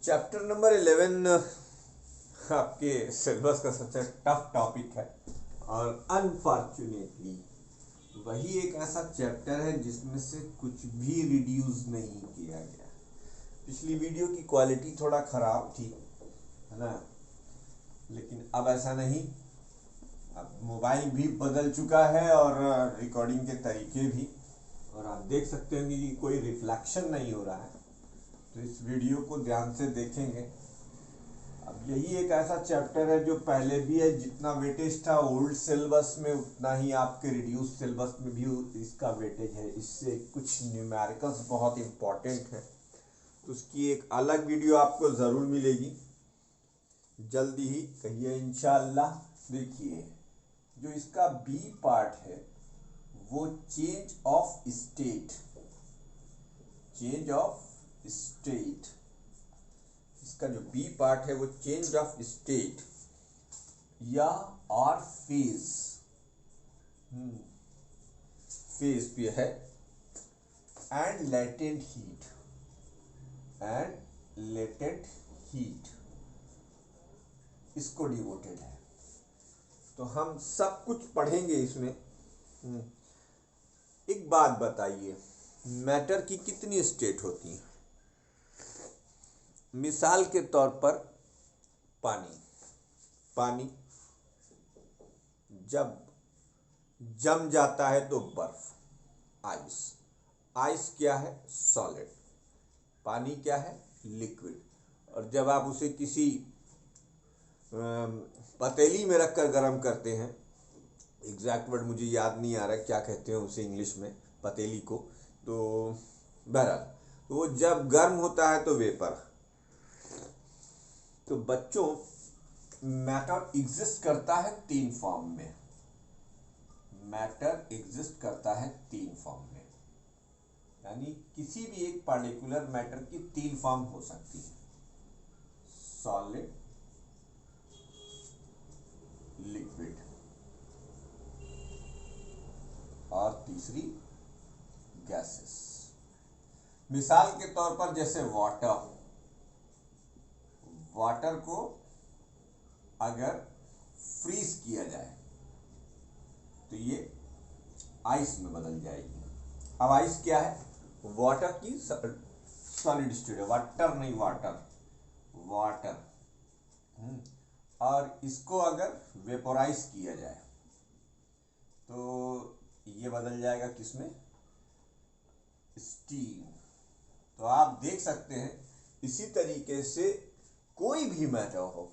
Chapter number 11 आपके syllabus का सबसे टफ टॉपिक है और अनफॉर्चुनेटली वही एक ऐसा चैप्टर है जिसमें से कुछ भी रिड्यूस नहीं किया गया। पिछली वीडियो की क्वालिटी थोड़ा ख़राब थी, है ना, लेकिन अब ऐसा नहीं। अब मोबाइल भी बदल चुका है और रिकॉर्डिंग के तरीके भी, और आप देख सकते होंगे कि कोई रिफ्लेक्शन नहीं हो रहा है। तो इस वीडियो को ध्यान से देखेंगे। अब यही एक ऐसा चैप्टर है जो पहले भी है, जितना वेटेज था ओल्ड सिलेबस में उतना ही आपके रिड्यूस सिलेबस में भी इसका वेटेज है। इससे कुछ न्यूमेरिकल्स बहुत इंपॉर्टेंट है, तो उसकी एक अलग वीडियो आपको ज़रूर मिलेगी जल्दी ही, कहिए इंशाल्लाह। देखिए, जो इसका बी पार्ट है वो change of state, change of state, इसका जो बी पार्ट है वो चेंज ऑफ स्टेट या और फेज, फेज पे है, and latent heat, and latent heat इसको डिवोटेड है। तो हम सब कुछ पढ़ेंगे इसमें। एक बात बताइए, मैटर की कितनी स्टेट होती है? मिसाल के तौर पर पानी, पानी जब जम जाता है तो बर्फ, आइस, आइस क्या है? सॉलिड। पानी क्या है? लिक्विड। और जब आप उसे किसी पतीली में रखकर गर्म करते हैं, एग्जैक्ट वर्ड मुझे याद नहीं आ रहा क्या कहते हैं उसे इंग्लिश में, पतीली को, तो बहरहाल तो वो जब गर्म होता है तो वेपर। तो बच्चों, मैटर एग्जिस्ट करता है तीन फॉर्म में। मैटर एग्जिस्ट करता है तीन फॉर्म में, यानी किसी भी एक पार्टिकुलर मैटर की तीन फॉर्म हो सकती है: सॉलिड, लिक्विड और तीसरी गैसेस। मिसाल के तौर पर जैसे वाटर, वाटर को अगर फ्रीज किया जाए तो ये आइस में बदल जाएगी। अब आइस क्या है? वाटर की सॉलिड स्टेट है, वाटर नहीं, वाटर, वाटर। और इसको अगर वेपोराइज किया जाए तो ये बदल जाएगा किसमें? स्टीम। तो आप देख सकते हैं इसी तरीके से कोई भी मैटर हो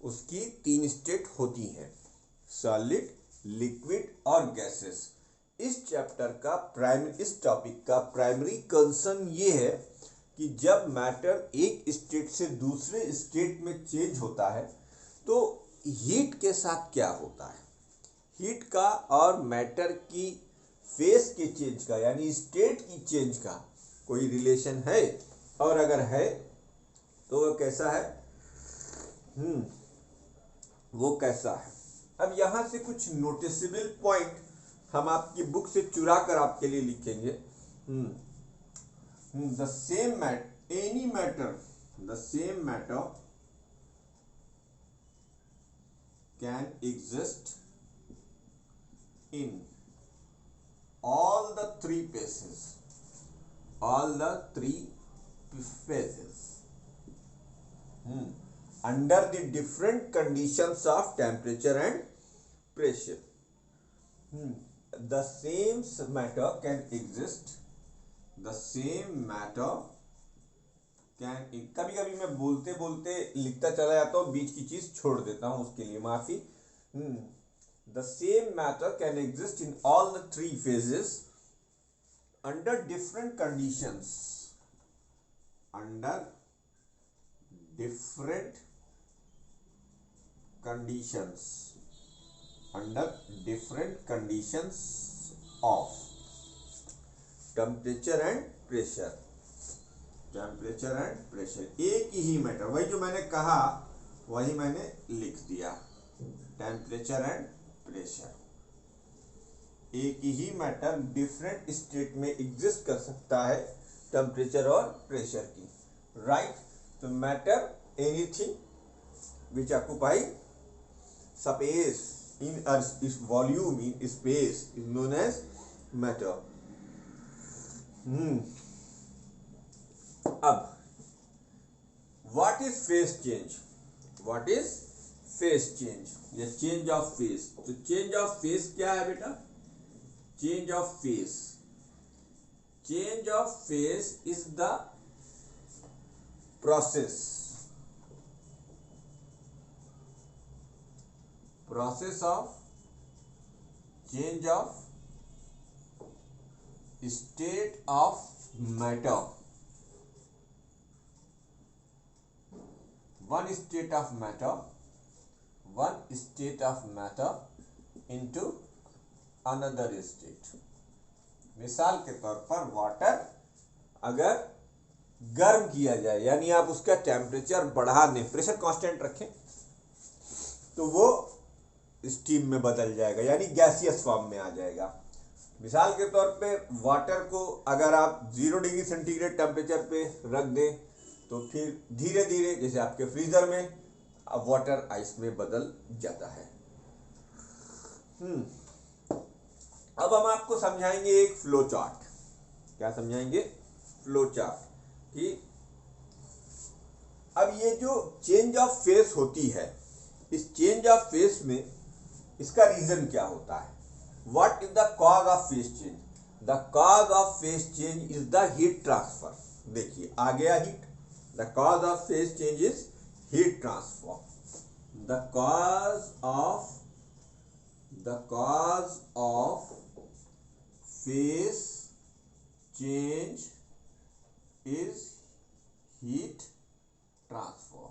उसकी तीन स्टेट होती हैं: सॉलिड, लिक्विड और गैसेस। इस चैप्टर का इस टॉपिक का प्राइमरी कंसर्न ये है कि जब मैटर एक स्टेट से दूसरे स्टेट में चेंज होता है तो हीट के साथ क्या होता है। हीट का और मैटर की फेस के चेंज का, यानी स्टेट की चेंज का कोई रिलेशन है, और अगर है तो वो कैसा है? वो कैसा है? अब यहां से कुछ नोटिसेबल पॉइंट हम आपकी बुक से चुरा कर आपके लिए लिखेंगे। The same matter, any matter, the same matter can exist in all the three phases, all the three phases, under the different conditions of temperature and pressure. The same matter can exist, the same matter can, कभी कभी मैं बोलते बोलते लिखता चला जाता हूँ, बीच की चीज छोड़ देता हूँ, उसके लिए माफी। The same matter can exist in all the three phases under different conditions, under different conditions, under different conditions of temperature and pressure, temperature and pressure। एक ही मैटर, वही जो मैंने कहा वही मैंने लिख दिया, टेम्परेचर एंड प्रेशर। एक ही मैटर डिफरेंट स्टेट में एग्जिस्ट कर सकता है टेम्परेचर और प्रेशर की, राइट। तो matter anything which occupy space in earth is volume in space is known as matter. अब what is phase change? What is phase change या change of phase? तो change of phase क्या है बेटा? Change of phase is the process of change of state of matter. One state of matter into another state. मिसाल के तौर पर water अगर गर्म किया जाए, यानी आप उसका टेम्परेचर बढ़ा दें, प्रेशर कांस्टेंट रखें, तो वो स्टीम में बदल जाएगा, यानी गैसियस फॉर्म में आ जाएगा। मिसाल के तौर पे वाटर को अगर आप 0 डिग्री सेंटीग्रेड टेम्परेचर पे रख दें तो फिर धीरे धीरे जैसे आपके फ्रीजर में अब वाटर आइस में बदल जाता है। अब हम आपको समझाएंगे एक फ्लो चार्ट। क्या समझाएंगे? फ्लो चार्ट कि अब ये जो चेंज ऑफ फेस होती है, इस चेंज ऑफ फेस में इसका रीजन क्या होता है? What is the cause of face change? The cause of face change is the heat transfer. देखिए आ गया heat. The cause of face change is heat transfer. The cause of face change is heat transfer.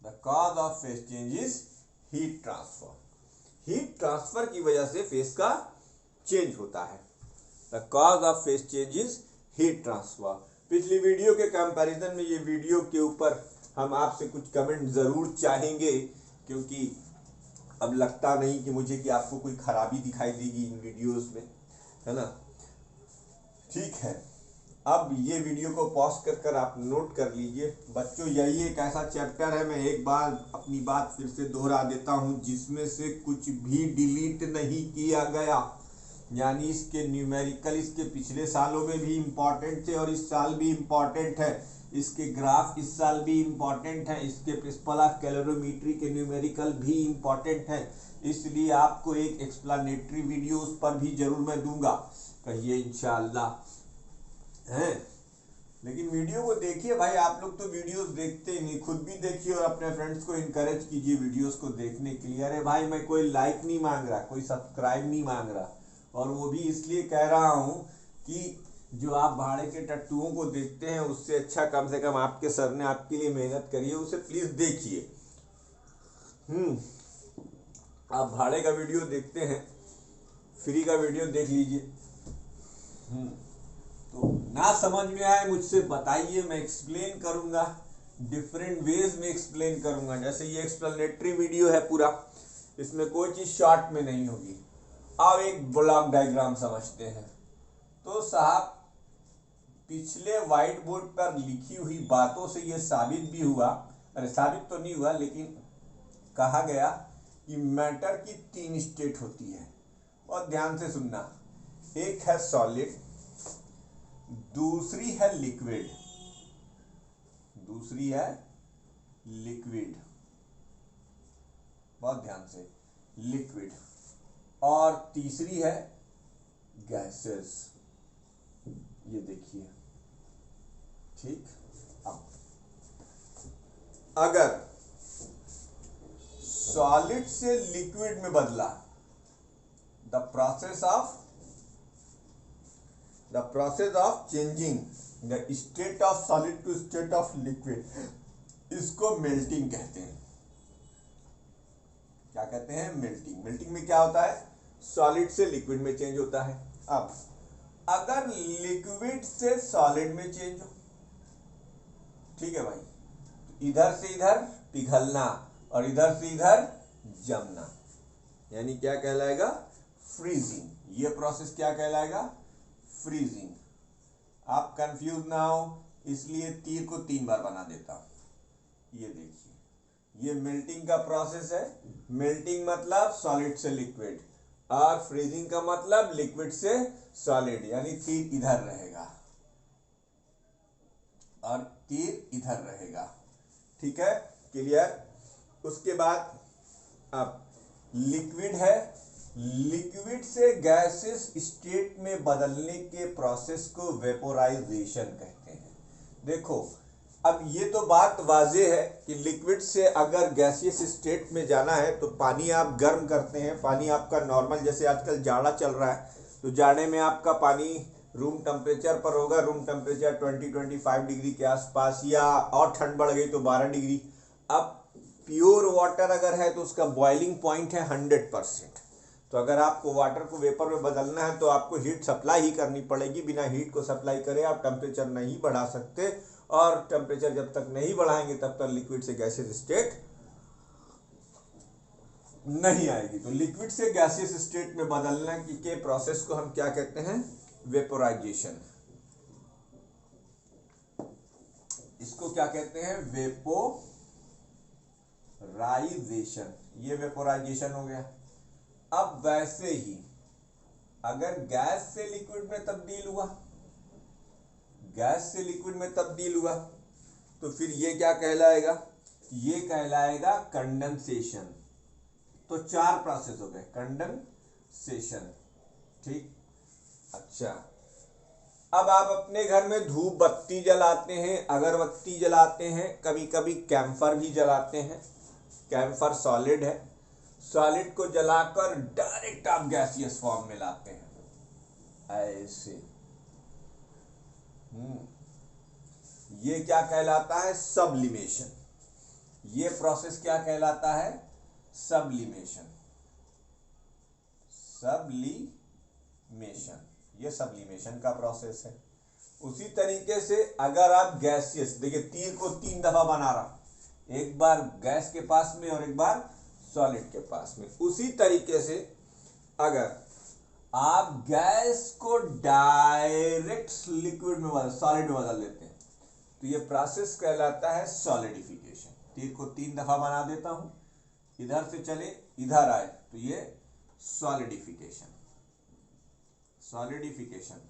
The cause of face change is heat transfer. Heat transfer की वजह से face का change होता है। The cause of face change is heat transfer. पिछली video के comparison में ये वीडियो के ऊपर हम आपसे कुछ कमेंट जरूर चाहेंगे, क्योंकि अब लगता नहीं कि मुझे कि आपको कोई खराबी दिखाई देगी इन वीडियोस में, है ना? ठीक है, अब ये वीडियो को पॉज कर आप नोट कर लीजिए। बच्चों यही एक ऐसा चैप्टर है, मैं एक बार अपनी बात फिर से दोहरा देता हूँ, जिसमें से कुछ भी डिलीट नहीं किया गया। यानी इसके न्यूमेरिकल इसके पिछले सालों में भी इम्पॉर्टेंट थे और इस साल भी इम्पॉर्टेंट है। इसके ग्राफ इस साल भी इम्पॉर्टेंट है। इसके प्रिंसिपल ऑफ कैलोरीमेट्री के न्यूमेरिकल भी इम्पॉर्टेंट है। इसलिए आपको एक एक्सप्लेनेटरी वीडियो उस पर भी जरूर मैं दूंगा, कहिए इंशाअल्लाह हैं। लेकिन वीडियो को देखिए भाई, आप लोग तो वीडियोस देखते ही नहीं, खुद भी देखिए और अपने फ्रेंड्स को इनकरेज कीजिए वीडियोस को देखने के लिए। अरे भाई मैं कोई लाइक नहीं मांग रहा, कोई सब्सक्राइब नहीं मांग रहा, और वो भी इसलिए कह रहा हूँ कि जो आप भाड़े के टट्टुओं को देखते हैं उससे अच्छा कम से कम आपके सर ने आपके लिए मेहनत करी है, उसे प्लीज देखिए। आप भाड़े का वीडियो देखते हैं, फ्री का वीडियो देख लीजिए। तो ना समझ में आए मुझसे बताइए, मैं एक्सप्लेन करूंगा, डिफरेंट वेज में एक्सप्लेन करूंगा। जैसे ये एक्सप्लेनेटरी वीडियो है पूरा, इसमें कोई चीज शॉर्ट में नहीं होगी। अब एक ब्लॉक डायग्राम समझते हैं। तो साहब पिछले व्हाइट बोर्ड पर लिखी हुई बातों से यह साबित भी हुआ, अरे साबित तो नहीं हुआ लेकिन कहा गया कि मैटर की 3 स्टेट होती है। और ध्यान से सुनना, एक है सॉलिड, दूसरी है लिक्विड, बहुत ध्यान से, लिक्विड, और तीसरी है गैसेस। ये देखिए, ठीक। अब अगर सॉलिड से लिक्विड में बदला, the process of changing the state of solid to state of liquid, इसको मेल्टिंग कहते हैं। क्या कहते हैं? मेल्टिंग। मेल्टिंग में क्या होता है? सॉलिड से लिक्विड में चेंज होता है। अब अगर लिक्विड से सॉलिड में चेंज हो, ठीक है भाई, इधर से इधर पिघलना और इधर से इधर जमना, यानी क्या कहलाएगा? फ्रीजिंग। ये प्रोसेस क्या कहलाएगा? फ्रीजिंग। आप कंफ्यूज ना हो, इसलिए तीर को 3 बार बना देता हूं। ये देखिए, ये मेल्टिंग का प्रोसेस है। मेल्टिंग मतलब सॉलिड से लिक्विड, और फ्रीजिंग का मतलब लिक्विड से सॉलिड, यानी तीर इधर रहेगा और तीर इधर रहेगा। ठीक है, क्लियर। उसके बाद अब लिक्विड है, लिक्विड से गैसेस स्टेट में बदलने के प्रोसेस को वेपोराइजेशन कहते हैं। देखो, अब ये तो बात वाजे है कि लिक्विड से अगर गैसियस स्टेट में जाना है तो पानी आप गर्म करते हैं। पानी आपका नॉर्मल, जैसे आजकल जाड़ा चल रहा है तो जाड़े में आपका पानी रूम टेम्परेचर पर होगा, रूम टेम्परेचर 20-25 डिग्री के आसपास, या और ठंड बढ़ गई तो 12 डिग्री। अब प्योर वाटर अगर है तो उसका बॉइलिंग पॉइंट है 100%। तो अगर आपको वाटर को वेपर में बदलना है तो आपको हीट सप्लाई ही करनी पड़ेगी। बिना हीट को सप्लाई करे आप टेम्परेचर नहीं बढ़ा सकते, और टेम्परेचर जब तक नहीं बढ़ाएंगे तब तक लिक्विड से गैसियस स्टेट नहीं आएगी। तो लिक्विड से गैसियस स्टेट में बदलने के प्रोसेस को हम क्या कहते हैं? वेपोराइजेशन। इसको क्या कहते हैं? वेपोराइजेशन। ये वेपोराइजेशन हो गया। अब वैसे ही अगर गैस से लिक्विड में तब्दील हुआ, गैस से लिक्विड में तब्दील हुआ, तो फिर ये क्या कहलाएगा? ये कहलाएगा कंडेंसेशन। तो 4 प्रोसेस हो गए कंडेंसेशन। ठीक, अच्छा, अब आप अपने घर में धूप बत्ती जलाते हैं, अगरबत्ती जलाते हैं, कभी कभी कैम्फर भी जलाते हैं। कैम्फर सॉलिड है, सॉलिड को जलाकर डायरेक्ट आप गैसियस फॉर्म में लाते हैं, ऐसे। ये क्या कहलाता है? सब्लिमेशन। ये प्रोसेस क्या कहलाता है? सब्लिमेशन। सब्लिमेशन, ये सब्लिमेशन का प्रोसेस है। उसी तरीके से अगर आप गैसियस, देखिए तीर को 3 दफा बना रहा, एक बार गैस के पास में और एक बार सॉलिड के पास में। उसी तरीके से अगर आप गैस को डायरेक्ट लिक्विड में बदल, सॉलिड में बदल देते हैं, तो ये प्रोसेस कहलाता है सॉलिडिफिकेशन। तीर को 3 दफा बना देता हूं, इधर से चले इधर आए, तो ये सॉलिडिफिकेशन। सॉलिडिफिकेशन।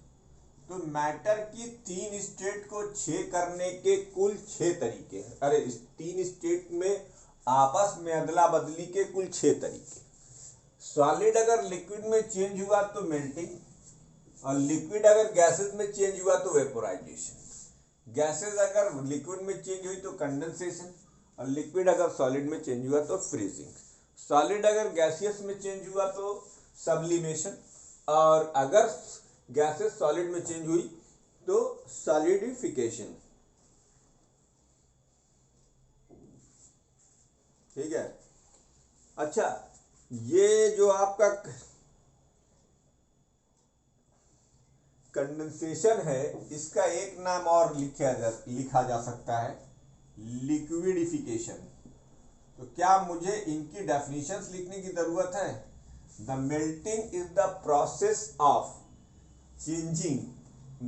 तो मैटर की 3 स्टेट को 6 करने के कुल 6 तरीके हैं। अरे, इस 3 स्टेट में आपस में अदला बदली के कुल 6 तरीके। सॉलिड अगर लिक्विड में चेंज हुआ तो मेल्टिंग, और लिक्विड अगर गैसेस में चेंज हुआ तो वेपोराइजेशन। गैसेस अगर लिक्विड में चेंज हुई तो कंडेंसेशन, और लिक्विड अगर सॉलिड में चेंज हुआ तो फ्रीजिंग। सॉलिड अगर गैसियस में चेंज हुआ तो सब्लिमेशन, और अगर गैसेस सॉलिड में चेंज हुई तो सॉलिडिफिकेशन। ठीक है, अच्छा, ये जो आपका कंडेंसेशन है, इसका एक नाम और लिखा जा सकता है लिक्विडिफिकेशन। तो क्या मुझे इनकी डेफिनेशंस लिखने की जरूरत है? The melting is the process of changing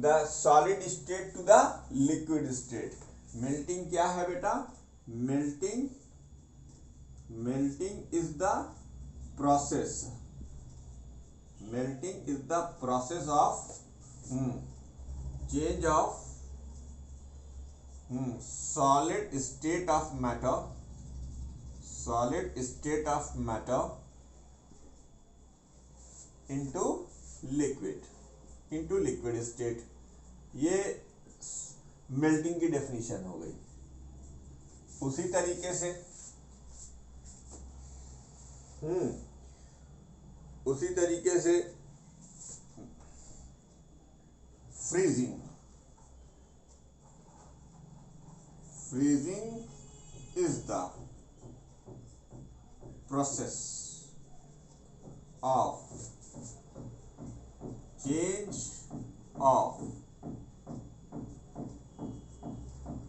the solid state to the liquid state. Melting क्या है बेटा? Melting is the process, melting is the process of change of solid state of matter into liquid state। ये melting की definition हो गई। उसी तरीके से freezing is the process of change of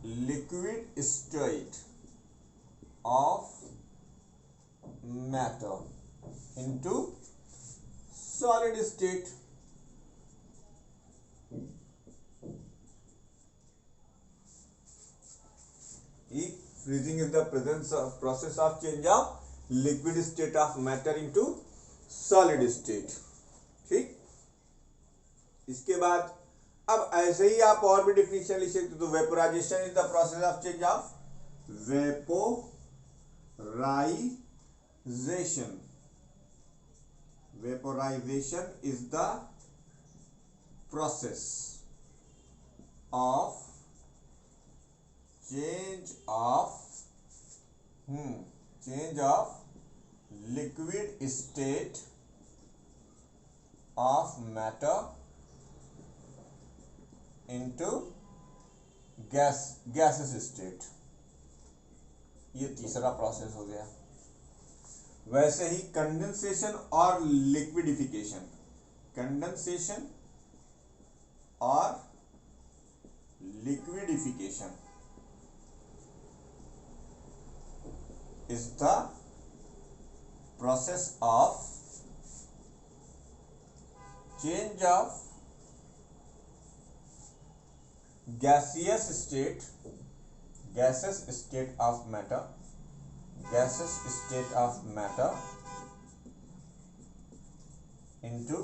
liquid state of matter into solid state। freezing is the presence of process of change of liquid state of matter into solid state। ठीक, इसके बाद अब ऐसे ही आप और भी डिफिनेशन लिख सकते हो। तो vaporisation is the process of change of vaporisation. Vaporisation is the process of change of liquid state of matter into gaseous state। ये तीसरा प्रोसेस हो गया। वैसे ही कंडेंसेशन और लिक्विडिफिकेशन, कंडेंसेशन और liquidification is the process of change of gaseous state of matter into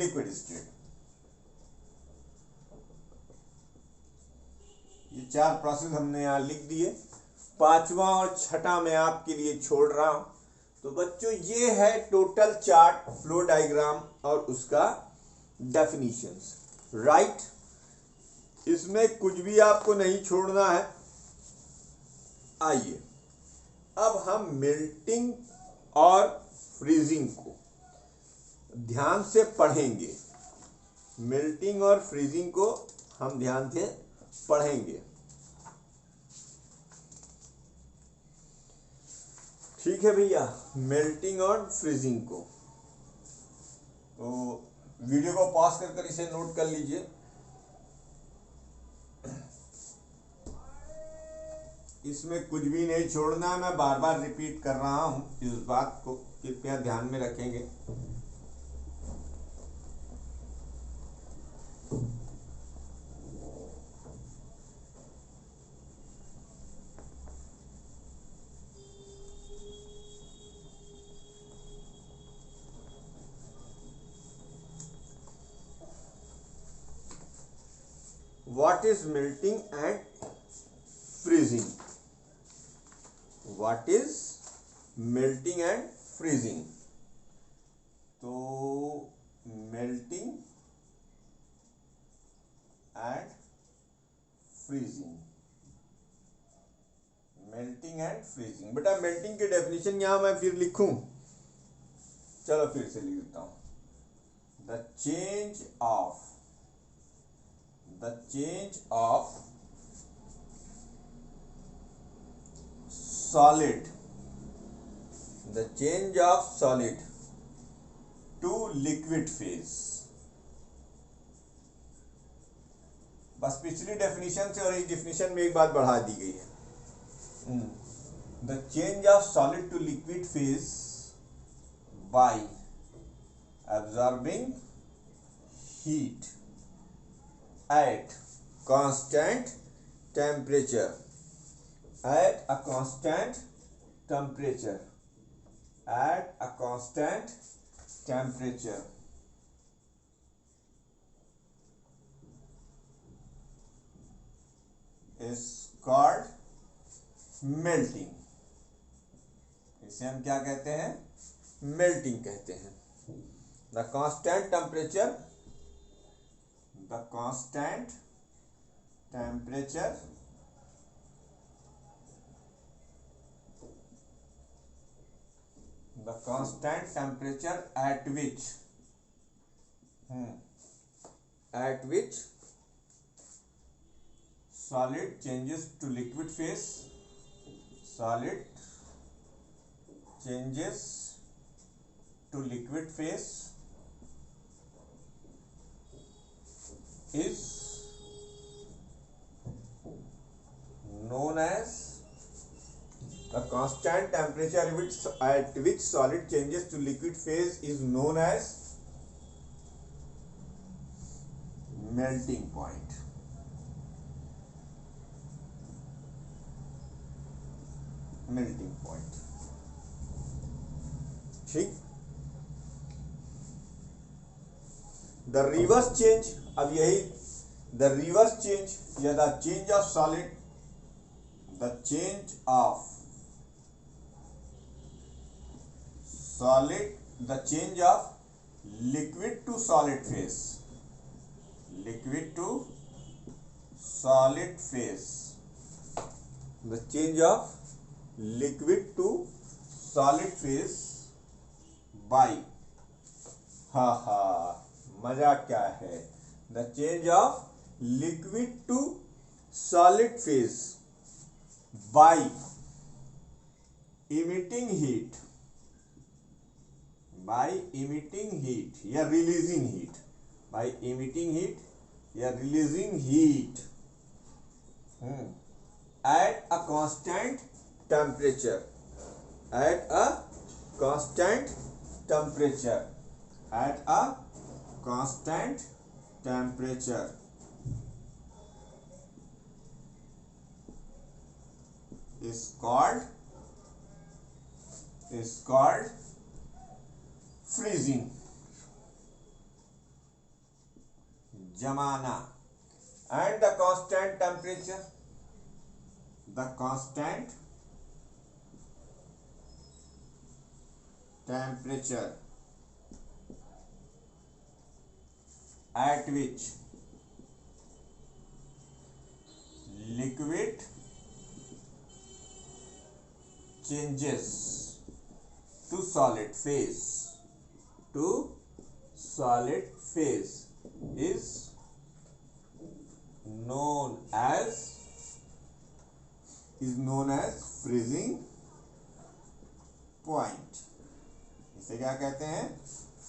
liquid state। ये चार process हमने यहाँ लिख दिए। पांचवा और छठा मैं आपके लिए छोड़ रहा हूं। तो बच्चों ये है टोटल चार्ट, फ्लो डायग्राम और उसका डेफिनेशंस, राइट। इसमें कुछ भी आपको नहीं छोड़ना है। आइए अब हम मेल्टिंग और फ्रीजिंग को ध्यान से पढ़ेंगे। मेल्टिंग और फ्रीजिंग को हम ध्यान से पढ़ेंगे, ठीक है भैया। मेल्टिंग और फ्रीजिंग को तो वीडियो को पॉज कर इसे नोट कर लीजिए। इसमें कुछ भी नहीं छोड़ना है। मैं बार बार रिपीट कर रहा हूं, इस बात को कृपया ध्यान में रखेंगे। What is melting and freezing? What is melting and freezing? तो melting and freezing, melting and freezing। बेटा melting की डेफिनेशन यहां मैं फिर लिखूं, चलो फिर से लिख देता हूं। The change of solid to liquid phase। बस पिछली डेफिनेशन से और इस डेफिनेशन में एक बात बढ़ा दी गई है। The change of solid to liquid phase by absorbing heat at constant temperature, at a constant temperature is called melting। इसे हम क्या कहते हैं? मेल्टिंग कहते हैं। The constant temperature at which solid changes to liquid phase, is known as the constant temperature at which solid changes to liquid phase is known as melting point। Melting point. ठीक, the reverse change, अब यही the reverse change या the change of solid, the change of solid, the change of liquid to solid phase, liquid to solid phase, the change of liquid to solid phase by, हा हा मजा क्या है, the change of liquid to solid phase by emitting heat, by emitting heat या releasing heat, by emitting heat या releasing heat at a constant temperature, at a constant temperature, at a constant temperature is called freezing, जमाना, and the constant temperature, the constant temperature at which liquid changes to solid phase, to solid phase is known as freezing point, इसे क्या कहते हैं,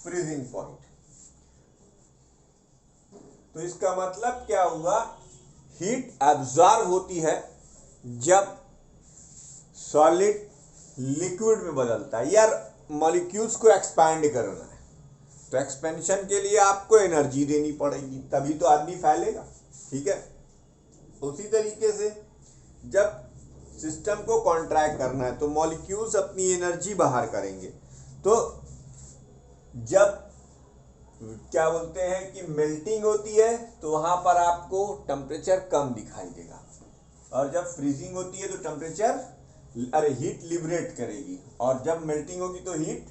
freezing point. तो इसका मतलब क्या हुआ, हीट एब्जॉर्ब होती है जब सॉलिड लिक्विड में बदलता है, यार मॉलिक्यूल्स को एक्सपैंड करना है, तो एक्सपेंशन के लिए आपको एनर्जी देनी पड़ेगी, तभी तो आदमी फैलेगा। ठीक है, उसी तरीके से जब सिस्टम को कॉन्ट्रैक्ट करना है तो मॉलिक्यूल्स अपनी एनर्जी बाहर करेंगे, तो जब क्या बोलते हैं कि मेल्टिंग होती है तो वहां पर आपको टेम्परेचर कम दिखाई देगा, और जब फ्रीजिंग होती है तो टेम्परेचर हीट लिबरेट करेगी, और जब मेल्टिंग होगी तो हीट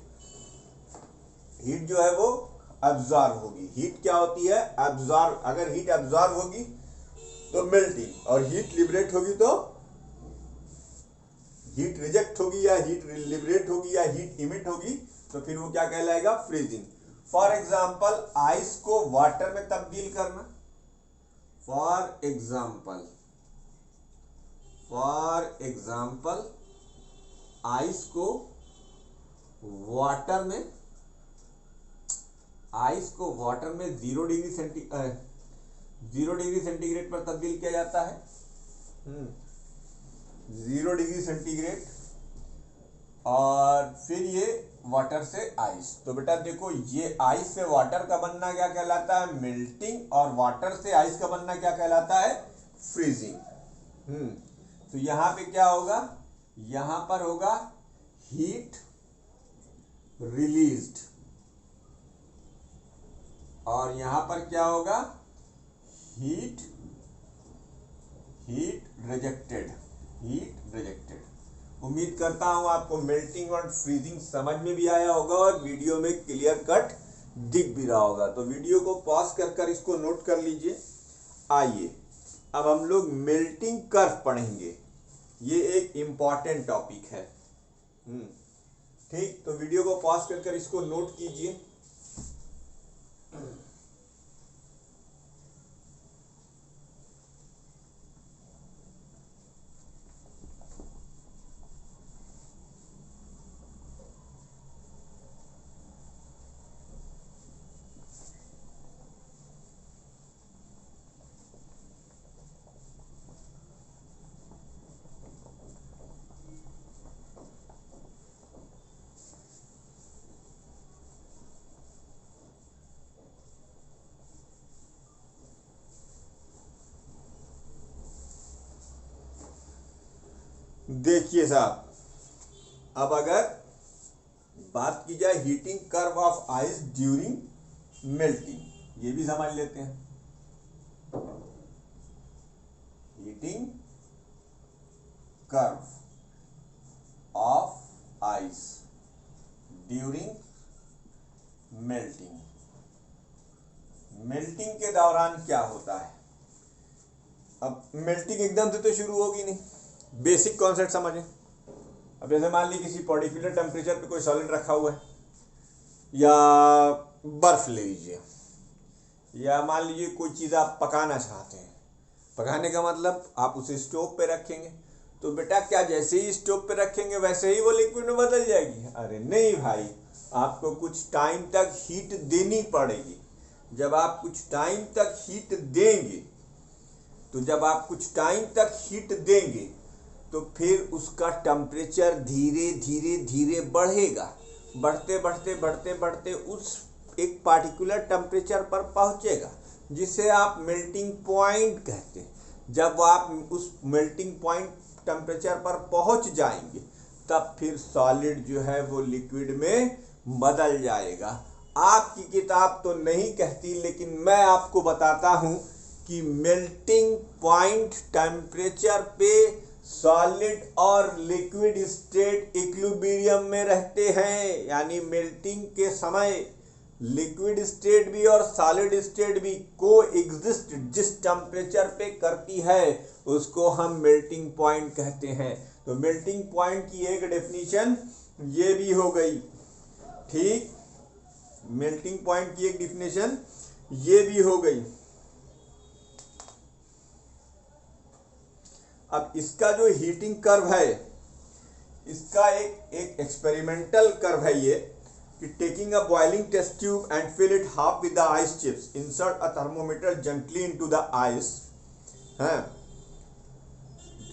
जो है वो एब्जॉर्ब होगी। हीट क्या होती है, एब्जॉर्ब, अगर हीट एब्जॉर्ब होगी तो मेल्टिंग, और हीट लिबरेट होगी तो हीट रिजेक्ट होगी या हीट लिबरेट होगी या हीट इमिट होगी, तो फिर वो क्या कहलाएगा, फ्रीजिंग। फॉर एग्जाम्पल आइस को वाटर में तब्दील करना, फॉर एग्जाम्पल आइस को वाटर में 0 डिग्री सेंटीग्रेड पर तब्दील किया जाता है, 0 डिग्री सेंटीग्रेड, और फिर ये वाटर से आइस। तो बेटा देखो, ये आइस से वाटर का बनना क्या कहलाता है, मेल्टिंग, और वाटर से आइस का बनना क्या कहलाता है, फ्रीजिंग। तो यहां पे क्या होगा, यहां पर होगा हीट रिलीज्ड, और यहां पर क्या होगा, हीट रिजेक्टेड। उम्मीद करता हूं आपको मेल्टिंग और फ्रीजिंग समझ में भी आया होगा और वीडियो में क्लियर कट दिख भी रहा होगा। तो वीडियो को पॉज कर इसको नोट कर लीजिए। आइए अब हम लोग मेल्टिंग कर्व पढ़ेंगे, ये एक इंपॉर्टेंट टॉपिक है। ठीक, तो वीडियो को पॉज कर इसको नोट कीजिए। देखिए साहब, अब अगर बात की जाए heating curve of ice during melting, ये भी समझ लेते हैं। Heating curve of ice during melting, melting के दौरान क्या होता है। अब मेल्टिंग एकदम से तो शुरू होगी नहीं, बेसिक कॉन्सेप्ट समझें। अब जैसे मान लीजिए किसी पर्टिकुलर टेम्परेचर पे कोई सॉलिड रखा हुआ है, या बर्फ ले लीजिए, या मान लीजिए कोई चीज़ आप पकाना चाहते हैं। पकाने का मतलब आप उसे स्टोव पे रखेंगे, तो बेटा क्या जैसे ही स्टोव पे रखेंगे वैसे ही वो लिक्विड में बदल जाएगी? अरे नहीं भाई, आपको कुछ टाइम तक हीट देनी पड़ेगी। जब आप कुछ टाइम तक हीट देंगे, तो फिर उसका टेम्परेचर धीरे धीरे धीरे बढ़ेगा। बढ़ते उस एक पार्टिकुलर टेम्परेचर पर पहुंचेगा, जिसे आप मेल्टिंग पॉइंट कहते हैं। जब आप उस मेल्टिंग पॉइंट टेम्परेचर पर पहुंच जाएंगे, तब फिर सॉलिड जो है वो लिक्विड में बदल जाएगा। आपकी किताब तो नहीं कहती, लेकिन मैं आपको बताता हूं कि मेल्टिंग पॉइंट टेम्परेचर पे सॉलिड और लिक्विड स्टेट इक्विलिब्रियम में रहते हैं। यानी मेल्टिंग के समय लिक्विड स्टेट भी और सॉलिड स्टेट भी को एग्जिस्ट जिस टेम्परेचर पे करती है, उसको हम मेल्टिंग पॉइंट कहते हैं। तो मेल्टिंग पॉइंट की एक डेफिनेशन ये भी हो गई, ठीक। मेल्टिंग पॉइंट की एक डेफिनेशन ये भी हो गई। अब इसका जो हीटिंग कर्व है, इसका एक एक्सपेरिमेंटल कर्व है ये, कि taking a boiling test tube and fill it half with the ice chips, insert a thermometer gently into the ice,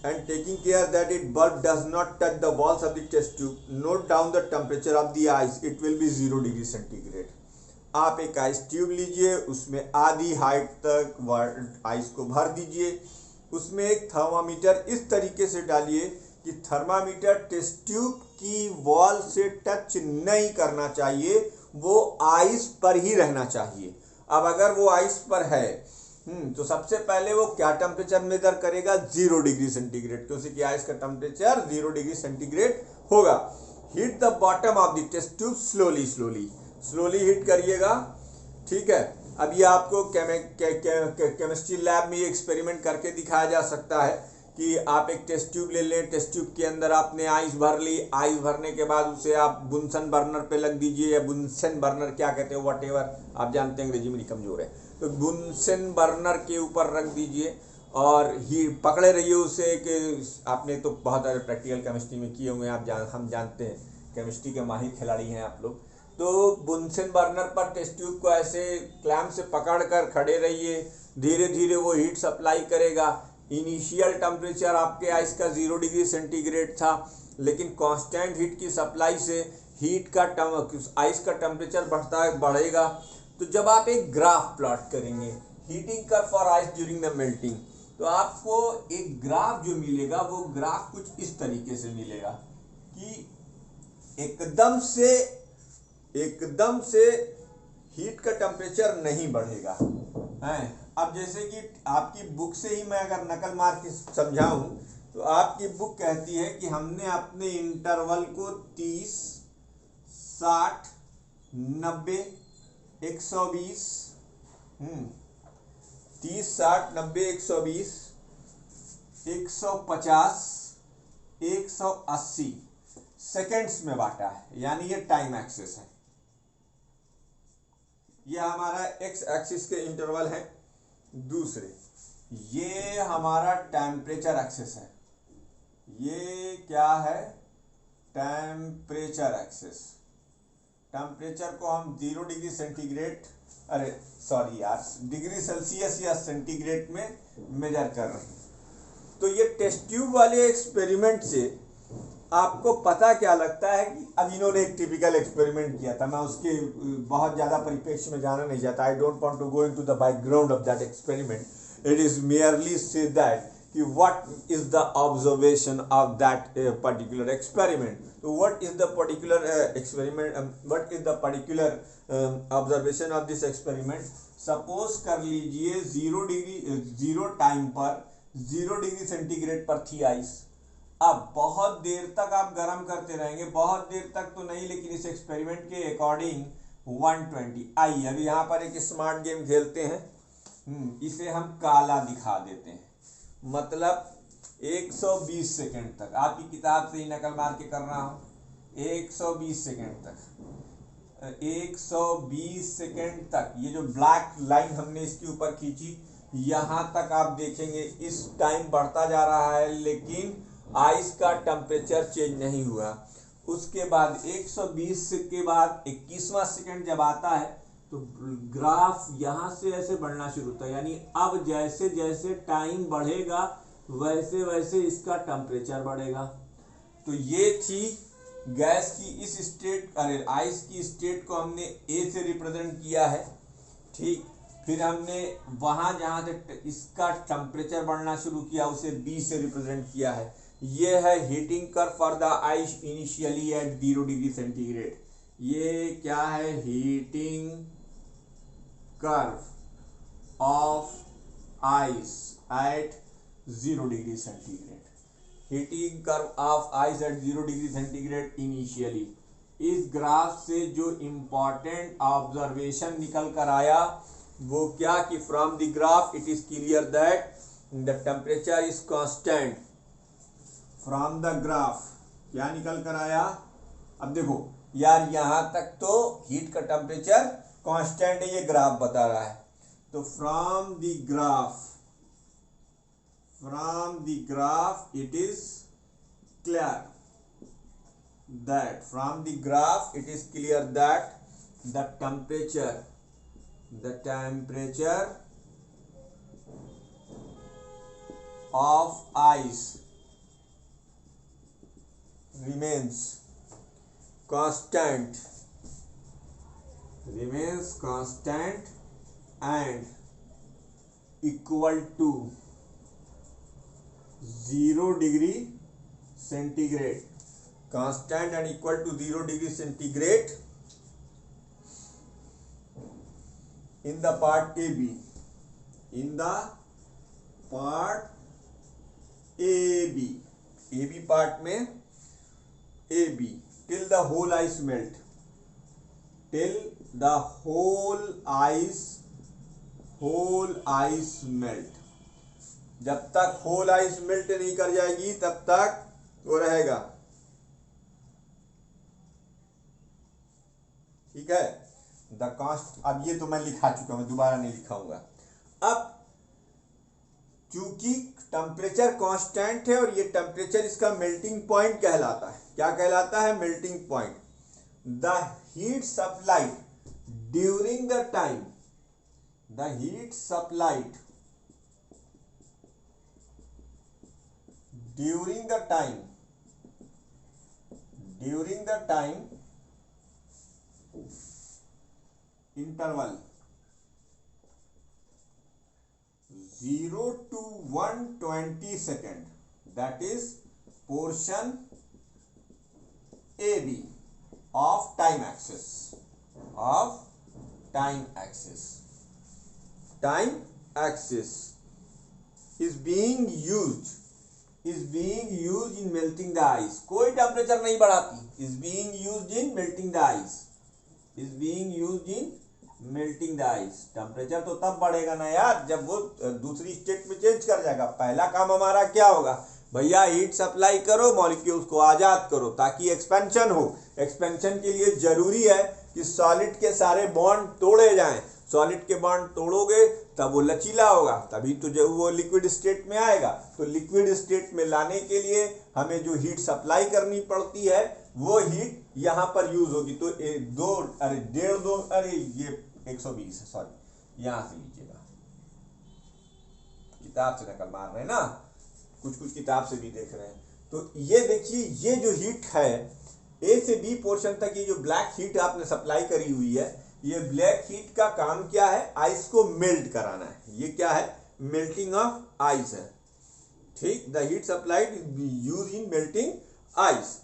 and taking care that its bulb does not touch the walls of the test tube. Note down the temperature of the ice. It will be 0 degree centigrade. आप एक ice tube लीजिए, उसमें आधी height तक ice को भर दीजिए, उसमें एक थर्मामीटर इस तरीके से डालिए कि थर्मामीटर टेस्ट ट्यूब की वॉल से टच नहीं करना चाहिए, वो आइस पर ही रहना चाहिए। अब अगर वो आइस पर है तो सबसे पहले वो क्या टेम्परेचर मेजर करेगा? 0 डिग्री सेंटीग्रेड, क्योंकि आइस का टेम्परेचर 0 डिग्री सेंटीग्रेड होगा। Heat the bottom of the test tube slowly heat करिएगा, ठीक है। अब ये आपको केमिस्ट्री लैब में एक्सपेरिमेंट करके दिखाया जा सकता है कि आप एक टेस्ट ट्यूब ले लें, टेस्ट ट्यूब के अंदर आपने आइस भर ली, आइस भरने के बाद उसे आप बुनसन बर्नर पे लग दीजिए, या बुनसन बर्नर क्या कहते हैं, व्हाटएवर आप जानते हैं, अंग्रेजी मेरी कमजोर है, तो बुनसन बर्नर के ऊपर रख दीजिए और ही पकड़े रहिए उसे। कि आपने तो बहुत सारे प्रैक्टिकल केमिस्ट्री में किए होंगे, हम जानते हैं, केमिस्ट्री के माहिर खिलाड़ी हैं आप लोग। तो बुनसन बर्नर पर टेस्ट ट्यूब को ऐसे क्लैंप से पकड़ कर खड़े रहिए, धीरे धीरे वो हीट सप्लाई करेगा। इनिशियल टेम्परेचर आपके आइस का 0 डिग्री सेंटीग्रेड था, लेकिन कांस्टेंट हीट की सप्लाई से आइस का टेम्परेचर बढ़ेगा। तो जब आप एक ग्राफ प्लॉट करेंगे, heating curve for ice during the melting, तो आपको एक ग्राफ जो मिलेगा, वो ग्राफ कुछ इस तरीके से मिलेगा कि एकदम से हीट का टेम्परेचर नहीं बढ़ेगा, हैं। अब जैसे कि आपकी बुक से ही मैं अगर नकल मार के समझाऊं, तो आपकी बुक कहती है कि हमने अपने इंटरवल को 30, 60, 90, 120, 30, 60, 90, 120, 150, 180 सेकेंड्स में बांटा है, यानी ये टाइम एक्सिस है। ये हमारा एक्स एक्सिस के इंटरवल है। दूसरे, ये हमारा टेम्परेचर एक्सिस है। ये क्या है? Temperature axis. टेम्परेचर को हम 0 डिग्री सेंटीग्रेड, डिग्री सेल्सियस या सेंटीग्रेड में मेजर कर रहे हैं। तो ये टेस्ट ट्यूब वाले एक्सपेरिमेंट से आपको पता क्या लगता है कि अब इन्होंने एक टिपिकल एक्सपेरिमेंट किया था, मैं उसके बहुत ज़्यादा परिप्रेक्ष्य में जाना नहीं चाहता। I don't want to go into the background of that experiment. It is merely say that कि what is the observation of that particular experiment. तो what is the particular experiment, what is the particular observation of this experiment. Suppose कर लीजिए 0 time पर 0 degree centigrade पर थी ice. अब बहुत देर तक आप गर्म करते रहेंगे, बहुत देर तक तो नहीं, लेकिन इस एक्सपेरिमेंट के अकॉर्डिंग 120। आइए अभी यहाँ पर एक स्मार्ट गेम खेलते हैं। इसे हम काला दिखा देते हैं, मतलब 120 सेकेंड तक। आपकी किताब से ही नकल मार के कर रहा हूँ। 120 सेकेंड तक, 120 सेकेंड तक ये जो ब्लैक लाइन हमने इसके ऊपर खींची, यहाँ तक आप देखेंगे इस टाइम बढ़ता जा रहा है, लेकिन आइस का टेम्परेचर चेंज नहीं हुआ। उसके बाद 120 के बाद 21वां सेकेंड जब आता है तो ग्राफ यहाँ से ऐसे बढ़ना शुरू होता है, यानी अब जैसे जैसे टाइम बढ़ेगा वैसे वैसे इसका टेम्परेचर बढ़ेगा। तो ये थी गैस की इस स्टेट, अरे आइस की स्टेट को हमने ए से रिप्रेजेंट किया है, ठीक। फिर हमने वहाँ जहाँ से इसका टेम्परेचर बढ़ना शुरू किया उसे बी से रिप्रेजेंट किया है। ये है heating curve for the ice initially at 0 degree centigrade. ये क्या है, heating curve of ice eight 0 degree centigrade. Heating curve of ice eight 0 degree centigrade initially. इस ग्राफ से जो इंपॉर्टेंट ऑब्जर्वेशन निकल कर आया वो क्या कि from the graph it is clear that the temperature is constant. From the graph क्या निकल कर आया, अब देखो यार यहाँ तक तो हीट का टेम्परेचर कांस्टेंट है, ये ग्राफ बता रहा है। तो from the graph it is clear that the temperature of ice remains constant and equal to 0 degree centigrade. Constant and equal to 0 degree centigrade in the part AB. In the part AB. AB part में AB till the whole ice melt. Till the whole ice melt. जब तक whole ice melt नहीं कर जाएगी तब तक वो रहेगा, ठीक है। द कास्ट, अब ये तो मैं लिखा चुका हूं, दोबारा नहीं लिखाऊंगा। अब चूंकि टेम्परेचर कांस्टेंट है और ये टेम्परेचर इसका मेल्टिंग पॉइंट कहलाता है। क्या कहलाता है, melting point. The heat supplied during the time, the heat supplied during the time interval 0 to 120 second, that is portion AB of time axis. Time axis is being used in melting the ice. कोई temperature नहीं बढ़ाती, is being used in melting the ice. Temperature तो तब बढ़ेगा ना यार जब वो दूसरी स्टेट में चेंज कर जाएगा। पहला काम हमारा क्या होगा, भैया हीट सप्लाई करो, मॉलिक्यूल्स को आजाद करो ताकि एक्सपेंशन हो। एक्सपेंशन के लिए जरूरी है कि सॉलिड के सारे बॉन्ड तोड़े जाएं। सॉलिड के बॉन्ड तोड़ोगे तब वो लचीला होगा, तभी तो जब वो लिक्विड स्टेट में आएगा। तो लिक्विड स्टेट में लाने के लिए हमें जो हीट सप्लाई करनी पड़ती है वो हीट यहाँ पर यूज होगी। तो 120 है, सॉरी यहाँ से लीजिएगा, किताब से नकल मार रहे हैं ना, कुछ किताब से भी देख रहे हैं। तो ये देखिए, ये जो हीट है ए से बी पोर्शन तक, ये जो ब्लैक हीट आपने सप्लाई करी हुई है, ये ब्लैक हीट का काम क्या है, आइस को मेल्ट कराना है। ये क्या है, मेल्टिंग ऑफ आइस है। ठीक, the heat supplied is use in melting ice.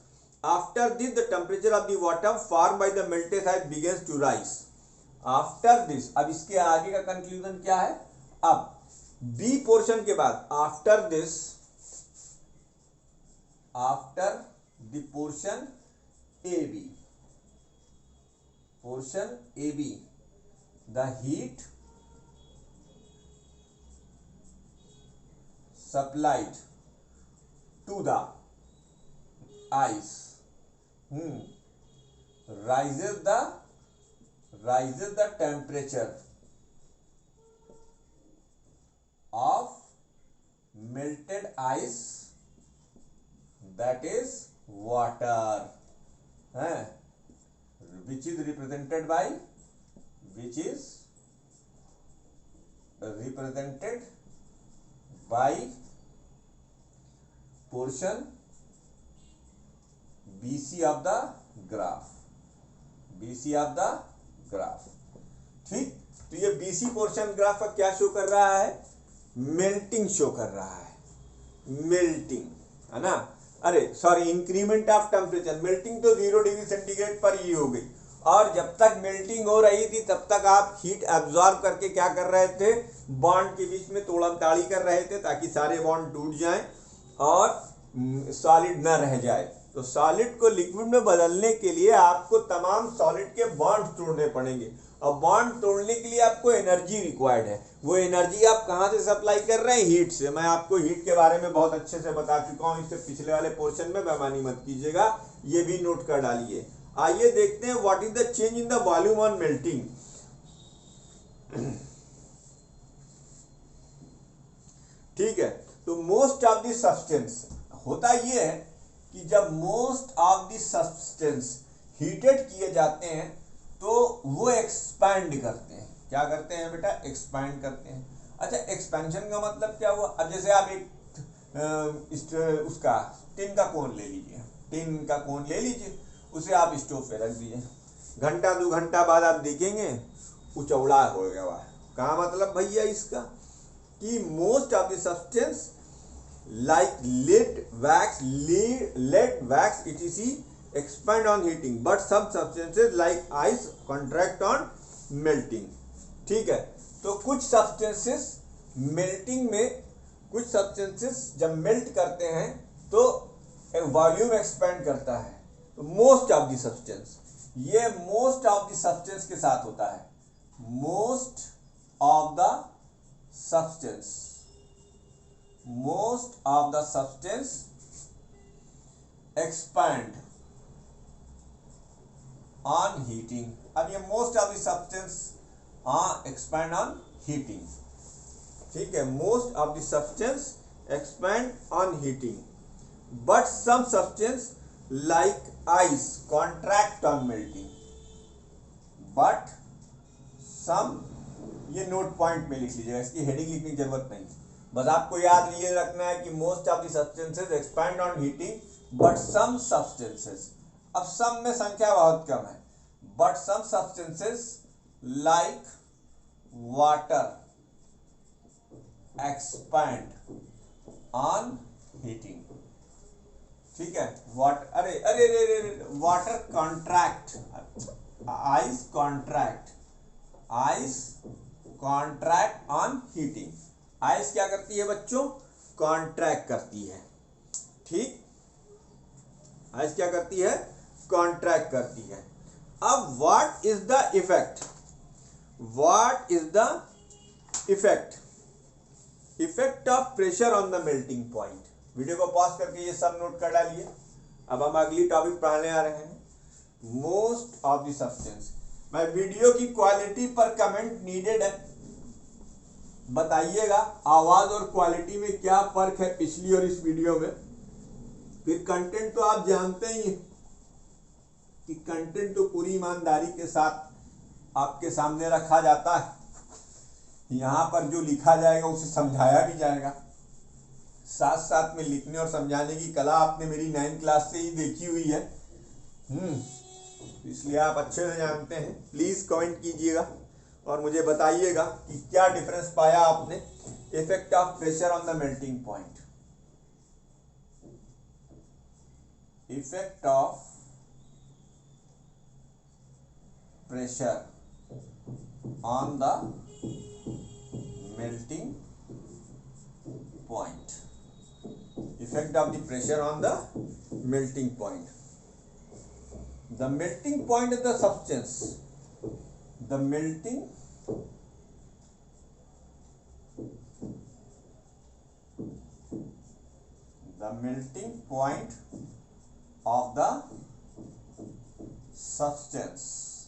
After this the temperature of the water form by the melted ice begins to rise. After this, अब इसके आगे का कंक्लूजन क्या है? अब बी पोर्शन के बाद, after this, after the portion A B, portion AB, the heat supplied to the ice rises the temperature of melted ice, that is water, which is represented by portion BC of the graph, ठीक। तो ये BC portion graph का क्या show कर रहा है? Melting show कर रहा है, मेल्टिंग, है ना। अरे sorry, increment of temperature, melting तो 0 डिग्री सेंटीग्रेड पर ही हो गई, और जब तक मेल्टिंग हो रही थी तब तक आप हीट एब्जॉर्ब करके क्या कर रहे थे? बॉन्ड के बीच में तोड़ा ताड़ी कर रहे थे ताकि सारे बॉन्ड टूट जाएं और सॉलिड न रह जाए। तो सॉलिड को लिक्विड में बदलने के लिए आपको तमाम सॉलिड के बॉन्ड तोड़ने पड़ेंगे, और बॉन्ड तोड़ने के लिए आपको एनर्जी रिक्वायर्ड है। वो एनर्जी आप कहाँ से सप्लाई कर रहे हैं? हीट से। मैं आपको हीट के बारे में बहुत अच्छे से बता चुका हूँ, इससे पिछले वाले पोर्शन में बेईमानी मत कीजिएगा, ये भी नोट कर डालिए। आइए देखते हैं what is the change in the volume on melting. ठीक है, तो मोस्ट ऑफ द सब्सटेंस, होता ये है कि जब most of the substance heated किए जाते हैं तो वो एक्सपैंड करते हैं। क्या करते हैं बेटा? एक्सपैंड करते हैं। अच्छा, एक्सपेंशन का मतलब क्या हुआ? अब जैसे आप एक उसका टिन का कोन ले लीजिए, टिन का कोन ले लीजिए, उसे आप स्टोव पे रख दीजिए, घंटा 2 घंटा बाद आप देखेंगे उचौड़ा हो गया हुआ। क्या मतलब भैया इसका? कि most of the substance like lead, wax, etc. expand on heating, but some substances like ice contract on melting। ठीक है, तो कुछ सब्सटेंसेस मेल्टिंग में, कुछ सब्सटेंसेस जब मेल्ट करते हैं तो वॉल्यूम एक्सपेंड करता है। तो मोस्ट ऑफ द सब्सटेंस, ये मोस्ट ऑफ द सब्सटेंस के साथ होता है। Most of the substance, most of the substance expand on heating। अब ये most of the substance expand on heating, ठीक है, most of the substance expand on heating, but some substance like ice contract on melting, but some, ये note point में लिख लीजिएगा, इसकी heading लिखने की जरूरत नहीं, बस आपको याद ये रखना है कि most of the substances expand on heating but some substances, अब सम में संख्या बहुत कम है, but some substances like water expand on heating. ठीक है, वाटर, अरे अरे अरे water contract, ice contract on heating. Ice क्या करती है बच्चों? कॉन्ट्रैक्ट करती है। ठीक, आइस क्या करती है? कॉन्ट्रैक्ट करती है। अब what is the effect? What is the effect of pressure on the melting point? Video को पॉज करके ये सब नोट कर डालिए। अब हम अगली टॉपिक पढ़ाने आ रहे हैं, मोस्ट ऑफ द सब्सटेंस। मैं वीडियो की क्वालिटी पर कमेंट नीडेड है, बताइएगा आवाज और क्वालिटी में क्या फर्क है पिछली और इस वीडियो में। फिर कंटेंट तो आप जानते ही हैं कि कंटेंट तो पूरी ईमानदारी के साथ आपके सामने रखा जाता है। यहाँ पर जो लिखा जाएगा उसे समझाया भी जाएगा, साथ साथ में लिखने और समझाने की कला आपने मेरी 9th क्लास से ही देखी हुई है, इसलिए आप अच्छे से जानते हैं। प्लीज कमेंट कीजिएगा और मुझे बताइएगा कि क्या डिफरेंस पाया आपने effect of pressure on the melting point. Effect of pressure on the melting point. Effect of the pressure on the melting point. The melting point of the substance. The melting point of the substance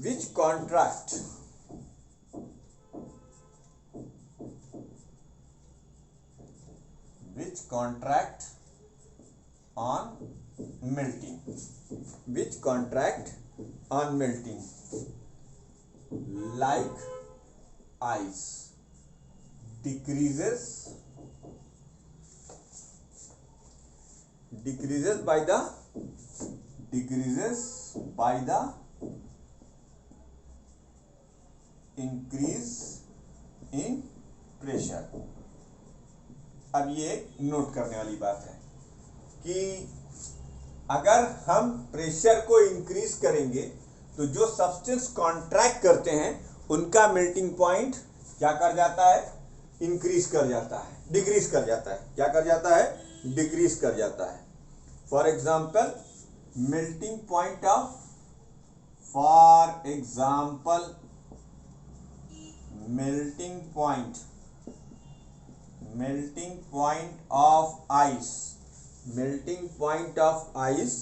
which contract on melting like ice decreases by the increase in pressure। अब ये note करने वाली बात है कि अगर हम pressure को इंक्रीज करेंगे तो जो सब्सटेंस कॉन्ट्रैक्ट करते हैं उनका मेल्टिंग पॉइंट क्या कर जाता है, इंक्रीज कर जाता है, डिक्रीज कर जाता है। क्या कर जाता है, डिक्रीज कर जाता है। For example melting point of melting point of ice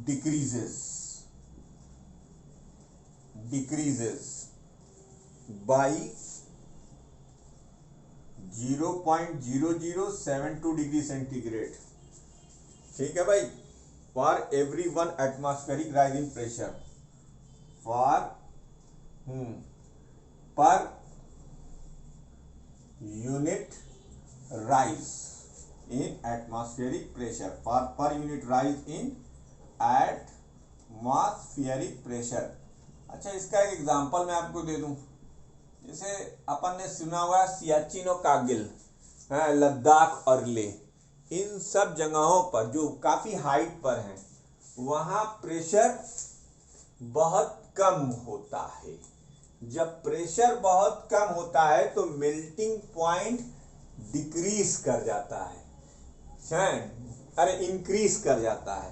decreases by 0.0072 degree centigrade. ठीक है भाई, for every 1 atmospheric rise in pressure per unit rise in atmospheric pressure, per unit rise in atmospheric pressure। अच्छा, इसका एक example मैं आपको दे दूं। जैसे अपन ने सुना हुआ सियाचिन और कारगिल, लद्दाख और लेह, इन सब जगहों पर जो काफी हाइट पर हैं वहां प्रेशर बहुत कम होता है। जब प्रेशर बहुत कम होता है तो मेल्टिंग पॉइंट डिक्रीज कर जाता है, इंक्रीज कर जाता है।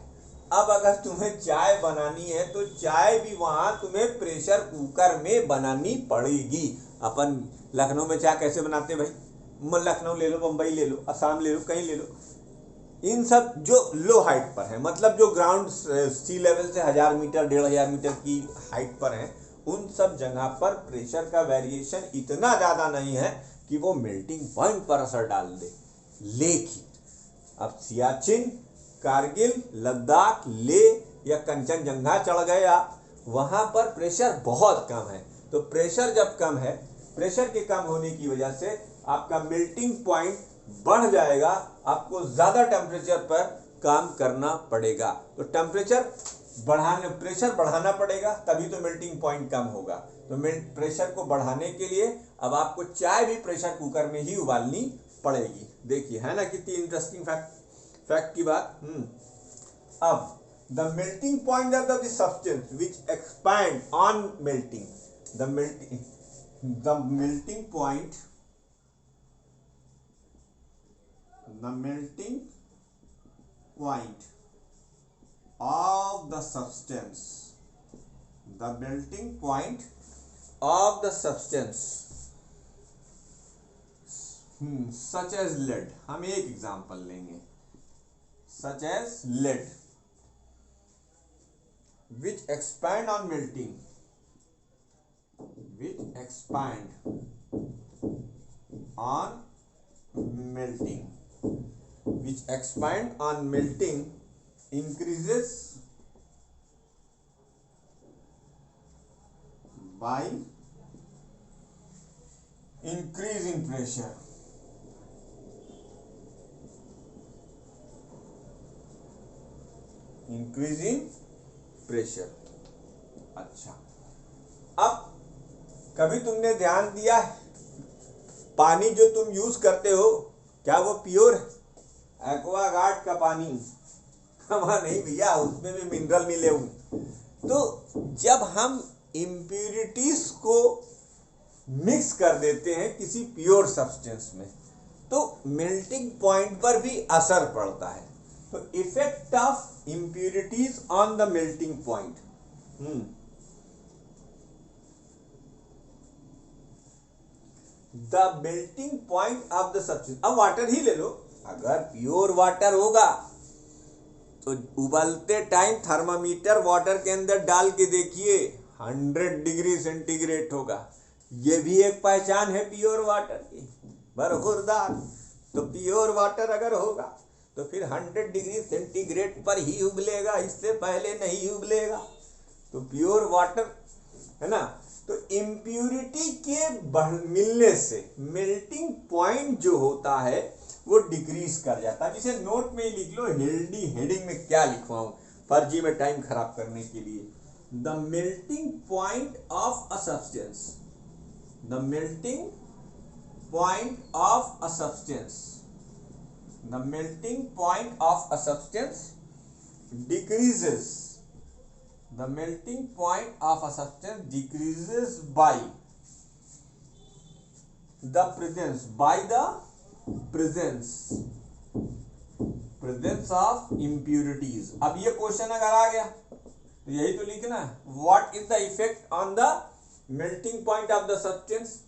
अब अगर तुम्हें चाय बनानी है तो चाय भी वहां तुम्हें प्रेशर कुकर में बनानी पड़ेगी। अपन लखनऊ में चाय कैसे बनाते हैं भाई, लखनऊ ले लो, मुंबई ले लो, असम ले लो, कहीं ले लो, इन सब जो लो हाइट पर है, मतलब जो ग्राउंड सी लेवल से 1000 मीटर 1500 मीटर की हाइट पर है, उन सब जगह पर प्रेशर का वेरिएशन इतना ज़्यादा नहीं है कि वो मेल्टिंग पॉइंट पर असर डाल दे। लेकिन अब सियाचिन, कारगिल, लद्दाख, लेह या कंचनजंगा चढ़ गए आप, वहाँ पर प्रेशर बहुत कम है। तो प्रेशर जब कम है, प्रेशर के कम होने की वजह से आपका मेल्टिंग पॉइंट बढ़ जाएगा, आपको ज़्यादा टेम्परेचर पर काम करना पड़ेगा। तो प्रेशर बढ़ाना पड़ेगा, तभी तो मेल्टिंग पॉइंट कम होगा। तो प्रेशर को बढ़ाने के लिए अब आपको चाय भी प्रेशर कुकर में ही उबालनी पड़ेगी। देखिए, है ना कितनी इंटरेस्टिंग फैक्ट की बात। अब the melting point of the substance which expand on melting, the melting point of the substance, the melting point of the substance such as lead, हम एक एग्जांपल लेंगे, such as lead which expand on melting, increases by increase in pressure। अच्छा, अब कभी तुमने ध्यान दिया है पानी जो तुम यूज करते हो क्या वो प्योर है? एक्वागार्ड का पानी हमारा नहीं भैया, उसमें भी मिनरल मिले हुए। तो जब हम इम्प्यूरिटीज को मिक्स कर देते हैं किसी प्योर सब्सटेंस में, तो मेल्टिंग पॉइंट पर भी असर पड़ता है। तो effect of impurities on the melting point, the melting point of the substance. अब वाटर ही ले लो, अगर प्योर वाटर होगा तो उबलते टाइम थर्मामीटर वाटर के अंदर डाल के देखिए 100 डिग्री सेंटीग्रेड होगा। ये भी एक पहचान है प्योर वाटर की, बरखुरदार। तो प्योर वाटर अगर होगा तो फिर 100 डिग्री सेंटीग्रेड पर ही उबलेगा, इससे पहले नहीं उबलेगा। तो प्योर वाटर है ना। तो इम्प्यूरिटी के मिलने से मेल्टिंग पॉइंट जो होता है वो डिक्रीज कर जाता है। जिसे नोट में ही लिख लो, हेल्डी हेडिंग में क्या लिखवाऊं फर्जी में टाइम खराब करने के लिए। The melting point of a substance, the melting point of a substance, the melting point of a substance decreases, the melting point of a substance decreases by the presence of impurities। अब ये question अगर आ गया तो यही तो लिखना है, what is the effect on the melting point of the substance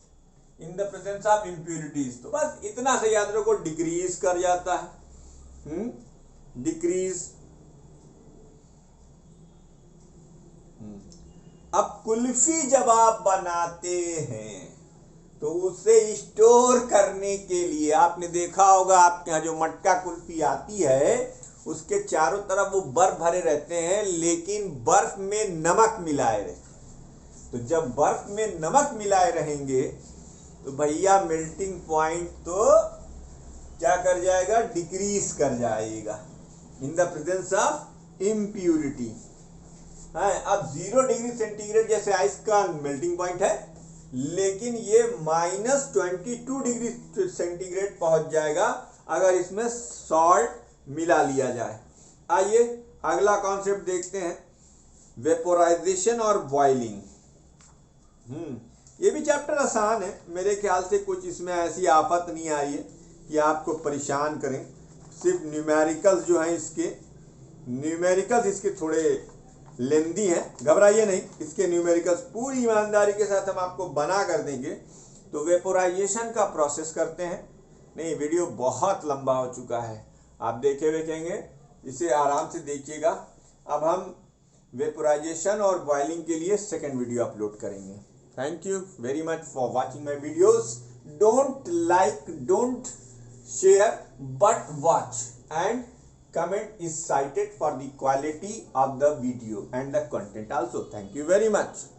in the presence of impurities. तो बस इतना से याद रखो, डिक्रीज कर जाता है, डिक्रीज। अब कुल्फी जब आप बनाते हैं तो उसे स्टोर करने के लिए आपने देखा होगा, आपके यहाँ जो मटका कुल्फी आती है उसके चारों तरफ वो बर्फ भरे रहते हैं, लेकिन बर्फ में नमक मिलाए रहे। तो जब बर्फ में नमक मिलाए रहेंगे तो भैया मेल्टिंग पॉइंट तो क्या कर जाएगा, डिक्रीज कर जाएगा in the presence of impurity. अब 0 डिग्री सेंटीग्रेड जैसे आइस का मेल्टिंग पॉइंट है, लेकिन ये -22 डिग्री सेंटीग्रेड पहुंच जाएगा अगर इसमें सॉल्ट मिला लिया जाए। आइए अगला कॉन्सेप्ट देखते हैं, वेपोराइजेशन और बॉइलिंग। ये भी चैप्टर आसान है, मेरे ख्याल से कुछ इसमें ऐसी आफत नहीं आई है कि आपको परेशान करें। सिर्फ न्यूमेरिकल्स जो हैं न्यूमेरिकल्स इसके थोड़े लेंदी हैं, घबराइए नहीं, इसके न्यूमेरिकल्स पूरी ईमानदारी के साथ हम आपको बना कर देंगे। तो वेपोराइजेशन का प्रोसेस करते हैं। नहीं, वीडियो बहुत लंबा हो चुका है, आप देखे हुए कहेंगे, इसे आराम से देखिएगा। अब हम वेपोराइजेशन और बॉइलिंग के लिए सेकेंड वीडियो अपलोड करेंगे। Thank you very much for watching my videos. Don't like, don't share, but watch, and comment is cited for the quality of the video and the content also. Thank you very much.